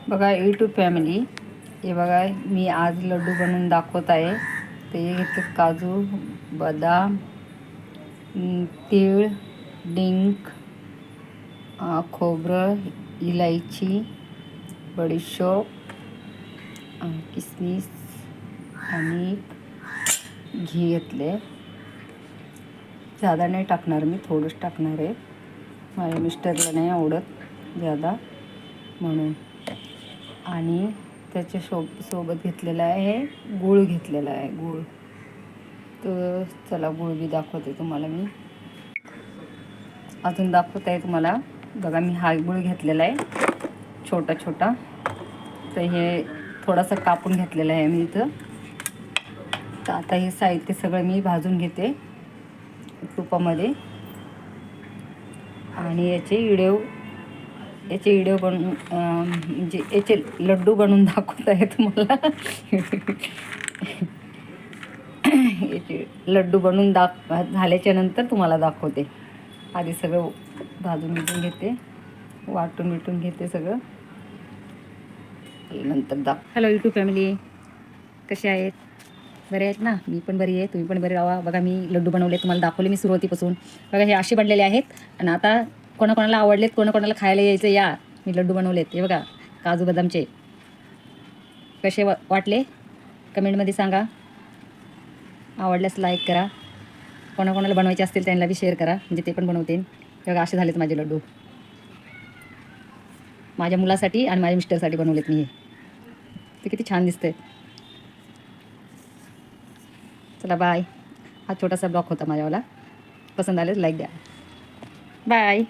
बघा YouTube family, हे बघा मी आज लड्डू बनवून दाखवत आहे. ते घेतले काजू, बदाम, तीळ, डिंक, खोबरं, इलायची, बडीशोप, किसमिस आणि घी घेतले. जादा नाही टाकणार, मी थोडंच टाकणार आहे. माझ्या मिस्टरला नाही आवडत जादा म्हणून. आणि त्याच्या सोबत घेतलेला आहे गूळ घेतलेला आहे, गूळ. तर चला गूळ बी दाखवते तुम्हाला मी. अजून दाखवत आहे तुम्हाला. बघा मी हा गूळ घेतलेला आहे छोटा छोटा. तर हे थोडासा कापून घेतलेला आहे मी इथं. तर आता हे साहित्य सगळं मी भाजून घेते तुपामध्ये. आणि याचे व्हिडिओ बनवून म्हणजे याचे लड्डू बनवून दाखवत आहे तुम्हाला. याचे लड्डू बनवून झाल्याच्या नंतर तुम्हाला दाखवते. आधी सगळं भाजून घेते, वाटून घेते सगळं, नंतर हॅलो यूट्यूब फॅमिली, कसे आहेत? बरे आहेत ना? मी पण बरी आहे, तुम्ही पण बरे राहा. बघा मी लड्डू बनवले, तुम्हाला दाखवले मी सुरुवातीपासून. बघा हे असे बनलेले आहेत. आणि आता कोणाकोणाला आवडलेत, कोणाकोणाला खायला यायचं या. मी लड्डू बनवलेत, हे बघा काजू बदामचे. कसे वाटले कमेंटमध्ये सांगा. आवडल्यास लाईक करा. कोणाकोणाला बनवायचे असतील त्यांना बी शेअर करा, म्हणजे ते पण बनवतील. हे बघा असे झालेत माझे लड्डू. माझ्या मुलासाठी आणि माझ्या मिस्टरसाठी बनवलेत मी हे. ते किती छान दिसतंय. चला बाय. हा छोटासा ब्लॉग होता माझ्यावाला. पसंत आले लाईक द्या. बाय.